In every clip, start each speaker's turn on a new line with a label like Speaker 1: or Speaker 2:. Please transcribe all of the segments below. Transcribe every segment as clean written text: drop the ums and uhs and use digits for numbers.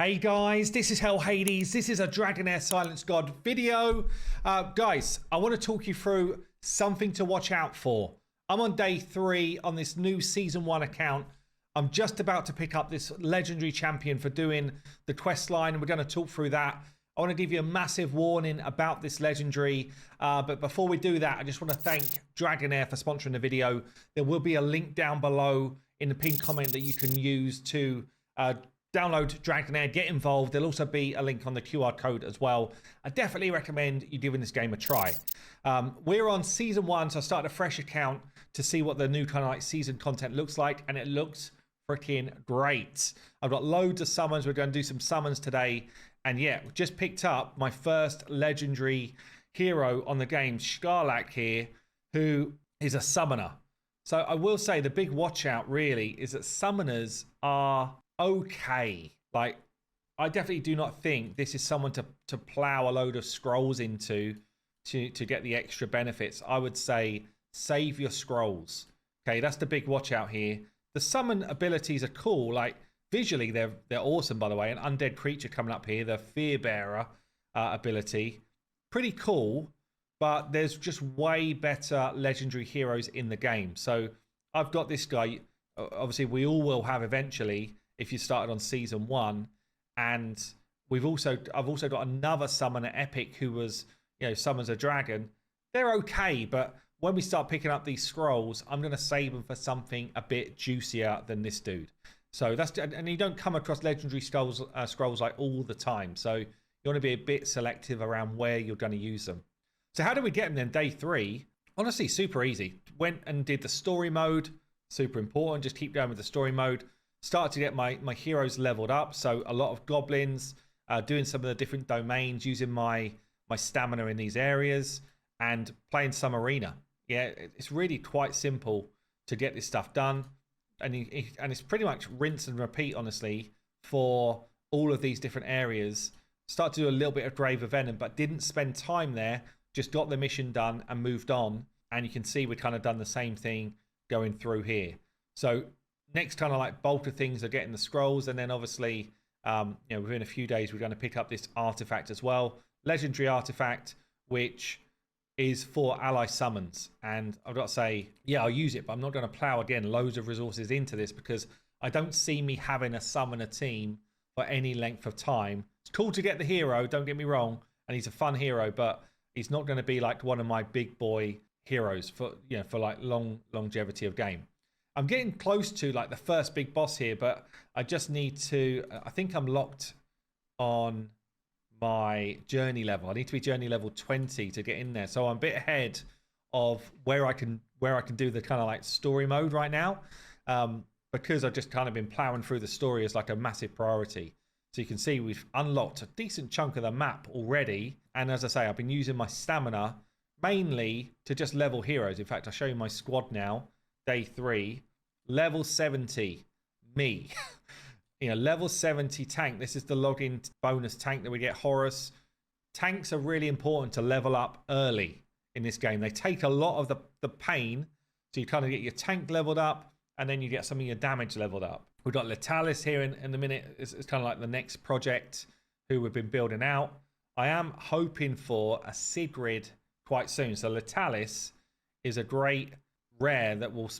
Speaker 1: Hey guys, this is Hell Hades. This is a Dragonheir Silence God video. Guys, I want to talk you through something to watch out for. I'm on day 3 on this new Season 1 account. I'm just about to pick up this legendary champion for doing the quest line, and we're going to talk through that. I want to give you a massive warning about this legendary, but before we do that, I just want to thank Dragonheir for sponsoring the video. There will be a link down below in the pinned comment that you can use to download Dragonheir, get involved. There'll also be a link on the QR code as well. I definitely recommend you giving this game a try. We're on Season 1, so I started a fresh account to see what the new kind of like season content looks like, and it looks freaking great. I've got loads of summons. We're going to do some summons today. And yeah, just picked up my first legendary hero on the game, Skarlak here, who is a summoner. So I will say the big watch out really is that summoners are okay. Like, I definitely do not think this is someone to plow a load of scrolls into to get the extra benefits. I would say save your scrolls. Okay, that's the big watch out here. The summon abilities are cool. Like, visually, they're awesome, by the way. An undead creature coming up here, the Fear Bearer ability. Pretty cool, but there's just way better legendary heroes in the game. So I've got this guy. Obviously, we all will have eventually if you started on Season 1. And I've also got another summoner, Epic, who was, summons a dragon. They're okay, but when we start picking up these scrolls, I'm going to save them for something a bit juicier than this dude. So that's, and you don't come across legendary scrolls like all the time. So you want to be a bit selective around where you're going to use them. So how do we get them then? Day 3, honestly, super easy. Went and did the story mode. Super important. Just keep going with the story mode. Started to get my heroes leveled up. So a lot of goblins, doing some of the different domains, using my stamina in these areas, and playing some arena. Yeah, it's really quite simple to get this stuff done. And it's pretty much rinse and repeat, honestly, for all of these different areas. Start to do a little bit of Grave of Venom, but didn't spend time there. Just got the mission done and moved on. And you can see we've kind of done the same thing going through here. So next kind of like bulk of things are getting the scrolls. And then obviously, within a few days, we're going to pick up this artifact as well. Legendary artifact, which is for ally summons. And I've got to say, yeah, I'll use it, but I'm not going to plow again loads of resources into this because I don't see me having a summoner team for any length of time. It's cool to get the hero, don't get me wrong, and he's a fun hero, but he's not going to be like one of my big boy heroes for like longevity of game. I'm getting close to like the first big boss here, but I just need to, I think I'm locked on my journey level. I need to be journey level 20 to get in there. So I'm a bit ahead of where I can do the kind of like story mode right now, because I've just kind of been plowing through the story as like a massive priority. So you can see we've unlocked a decent chunk of the map already. And as I say, I've been using my stamina mainly to just level heroes. In fact, I'll show you my squad now. Day 3, level 70, me. Level 70 tank. This is the login bonus tank that we get, Horus. Tanks are really important to level up early in this game. They take a lot of the pain. So you kind of get your tank leveled up, and then you get some of your damage leveled up. We've got Letalis here in a minute. It's kind of like the next project who we've been building out. I am hoping for a Sigrid quite soon. So Letalis is a great rare that will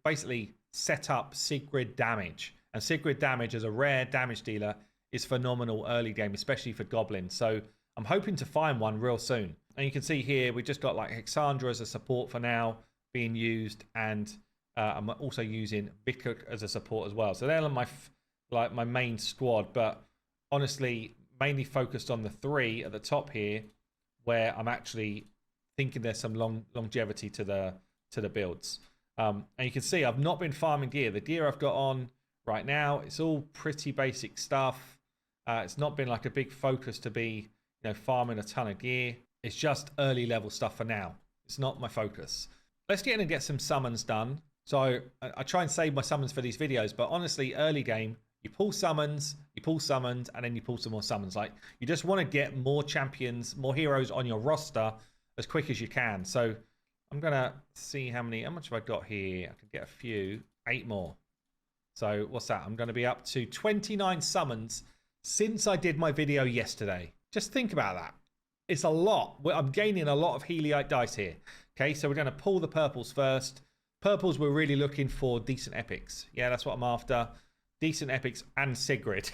Speaker 1: basically set up Sigrid damage. And Sigrid damage as a rare damage dealer is phenomenal early game, especially for goblins. So I'm hoping to find one real soon. And you can see here, we just got like Hexandra as a support for now being used. And I'm also using Vikuk as a support as well. So they're my main squad. But honestly, mainly focused on the 3 at the top here, where I'm actually thinking there's some longevity to the builds. And you can see I've not been farming gear. The gear I've got on right now, it's all pretty basic stuff. It's not been like a big focus to be, farming a ton of gear. It's just early level stuff for now. It's not my focus. Let's get in and get some summons done. So I try and save my summons for these videos, but honestly, early game, you pull summons, and then you pull some more summons. Like, you just want to get more champions, more heroes on your roster as quick as you can. So I'm going to see how much have I got here? I can get a few, 8 more. So what's that? I'm going to be up to 29 summons since I did my video yesterday. Just think about that. It's a lot. I'm gaining a lot of Heliite dice here. Okay, so we're going to pull the purples first. Purples, we're really looking for decent epics. Yeah, that's what I'm after. Decent epics and Sigrid.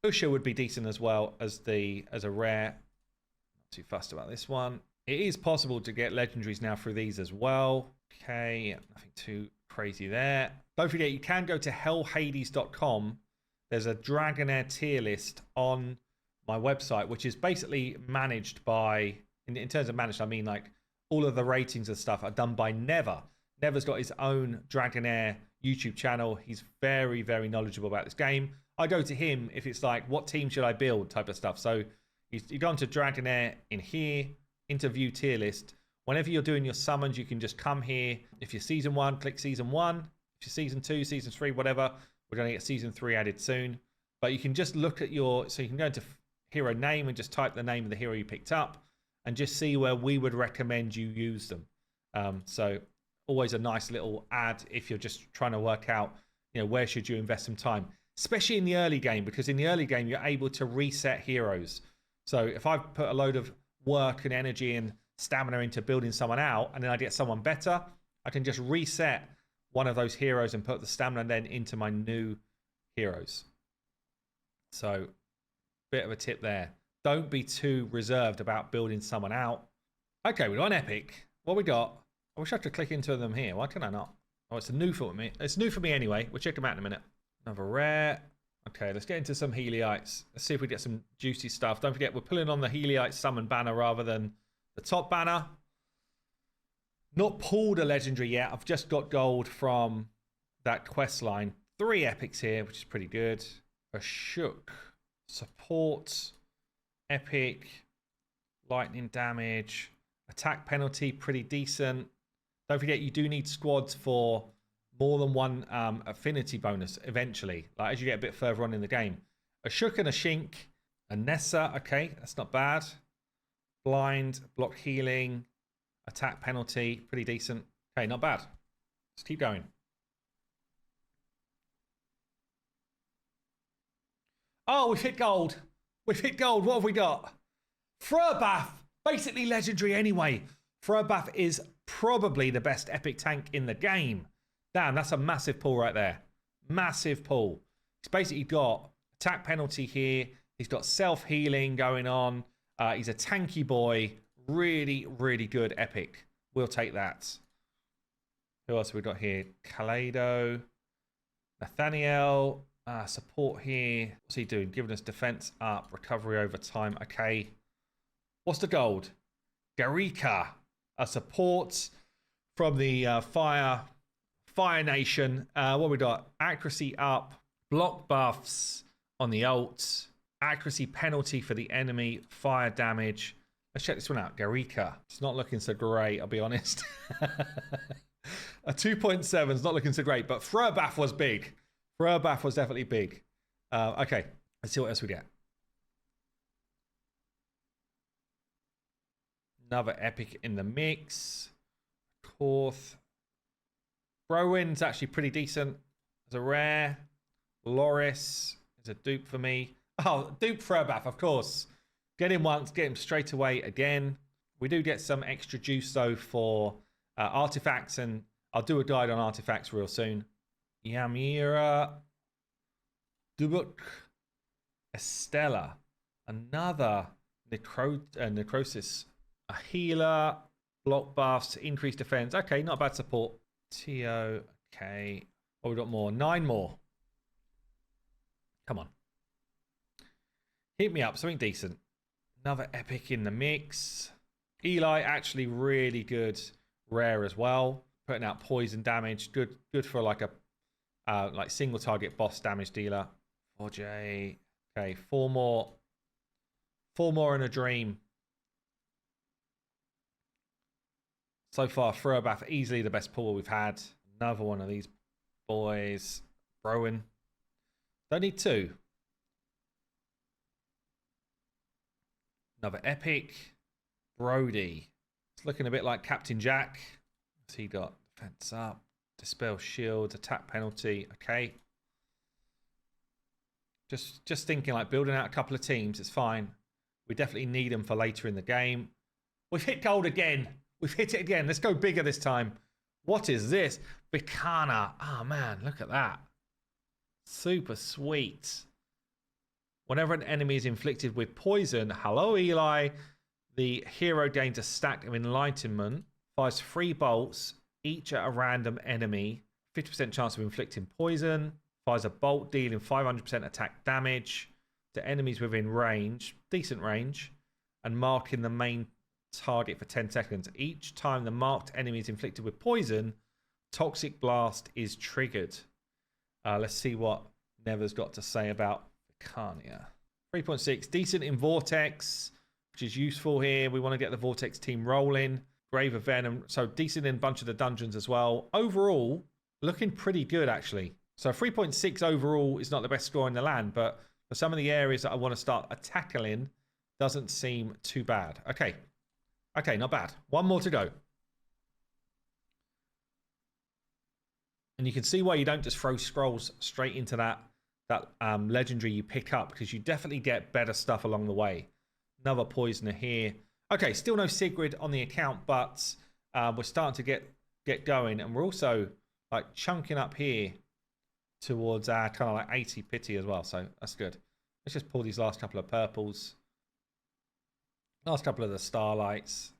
Speaker 1: Usher would be decent as well as a rare. Not too fussed about this one. It is possible to get legendaries now through these as well. Okay, nothing too crazy there. Don't forget, you can go to hellhades.com. There's a Dragonheir tier list on my website, which is basically managed by, in terms of managed, I mean like all of the ratings and stuff are done by Never. Never's got his own Dragonheir YouTube channel. He's very, very knowledgeable about this game. I go to him if it's like, what team should I build type of stuff. So you go into Dragonheir in here, into view tier list. Whenever you're doing your summons, you can just come here. If you're season 1, click season 1. If you're season 2, season 3, whatever, we're going to get season 3 added soon. But you can just look at so you can go into hero name and just type the name of the hero you picked up and just see where we would recommend you use them. So always a nice little ad if you're just trying to work out, where should you invest some time, especially in the early game, because in the early game, you're able to reset heroes. So if I put a load of work and energy and stamina into building someone out, and then I get someone better, I can just reset one of those heroes and put the stamina then into my new heroes. So bit of a tip there. Don't be too reserved about building someone out. Okay, we got an epic. What we got? I wish I could click into them here. Why can I not? Oh, it's new for me. It's new for me anyway. We'll check them out in a minute. Another rare. Okay, let's get into some Heliites. Let's see if we get some juicy stuff. Don't forget, we're pulling on the Heliite summon banner rather than the top banner. Not pulled a legendary yet. I've just got gold from that quest line. 3 epics here, which is pretty good. A Shook. Support. Epic. Lightning damage. Attack penalty, pretty decent. Don't forget, you do need squads for more than one affinity bonus eventually, like as you get a bit further on in the game. A Shook and a Shink. A Nessa, okay, that's not bad. Blind, block healing, attack penalty, pretty decent. Okay, not bad. Let's keep going. Oh, we've hit gold. We've hit gold. What have we got? Furbath, basically legendary anyway. Furbath is probably the best epic tank in the game. Damn, that's a massive pull right there. Massive pull. He's basically got attack penalty here. He's got self-healing going on. He's a tanky boy. Really, really good epic. We'll take that. Who else have we got here? Kaleido. Nathaniel. Support here. What's he doing? Giving us defense up. Recovery over time. Okay. What's the gold? Garika. A support from the Fire Nation. What we got? Accuracy up. Block buffs on the ult. Accuracy penalty for the enemy. Fire damage. Let's check this one out. Garika. It's not looking so great, I'll be honest. A 2.7 is not looking so great, but Furbath was big. Furbath was definitely big. Okay, let's see what else we get. Another epic in the mix. Korth. Rowan's actually pretty decent. As a rare. Loris is a dupe for me. Oh, dupe Furbath, of course. Get him once, get him straight away again. We do get some extra juice, though, for artifacts, and I'll do a guide on artifacts real soon. Yamira. Dubuk. Estella. Another necrosis. A healer. Block buffs. Increased defense. Okay, not bad support. Tio. Okay. Oh, we got more. 9 more. Come on. Hit me up. Something decent. Another epic in the mix. Eli, actually really good. Rare as well. Putting out poison damage. Good for like a like single target boss damage dealer. 4J. Okay, 4 more. 4 more in a dream. So far, Furbath, easily the best pull we've had. Another one of these boys. Rowan. Don't need 2. Another epic. Brody. It's looking a bit like Captain Jack. What's he got? Defense up. Dispel shields. Attack penalty. Okay. Just thinking like building out a couple of teams. It's fine. We definitely need them for later in the game. We've hit gold again. We've hit it again. Let's go bigger this time. What is this? Bicana. Oh, man. Look at that. Super sweet. Whenever an enemy is inflicted with poison, hello, Eli. The hero gains a stack of enlightenment. Fires 3 bolts, each at a random enemy. 50% chance of inflicting poison. Fires a bolt, dealing 500% attack damage to enemies within range. Decent range. And marking the main target for 10 seconds. Each time the marked enemy is inflicted with poison, Toxic Blast is triggered. Let's see what Never's got to say about Vicania. 3.6, decent in Vortex, which is useful here. We want to get the Vortex team rolling. Grave of Venom, so decent in a bunch of the dungeons as well. Overall, looking pretty good, actually. So 3.6 overall is not the best score in the land, but for some of the areas that I want to start tackling, doesn't seem too bad. Okay. Okay, not bad. One more to go. And you can see why you don't just throw scrolls straight into that legendary you pick up, because you definitely get better stuff along the way. Another poisoner here. Okay, still no Sigrid on the account, but we're starting to get going, and we're also like chunking up here towards our kind of like 80 pity as well, so that's good. Let's just pull these last couple of purples. Last couple of the starlights.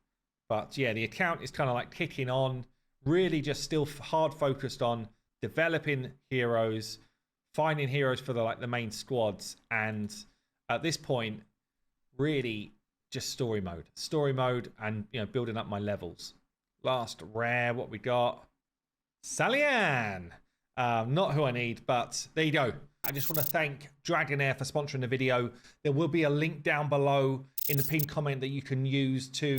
Speaker 1: But yeah, the account is kind of like kicking on. Really just still hard focused on developing heroes, finding heroes for the main squads. And at this point, really just story mode and, you know, building up my levels. Last rare, what we got? Salian. Not who I need, but there you go. I just want to thank Dragonheir for sponsoring the video. There will be a link down below in the pinned comment that you can use to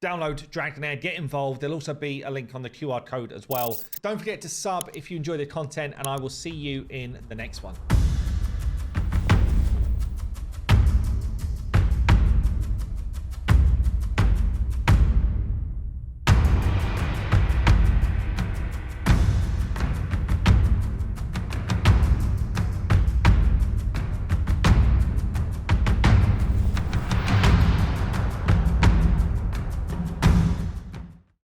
Speaker 1: download Dragonheir, get involved. There'll also be a link on the QR code as well. Don't forget to sub if you enjoy the content, and I will see you in the next one.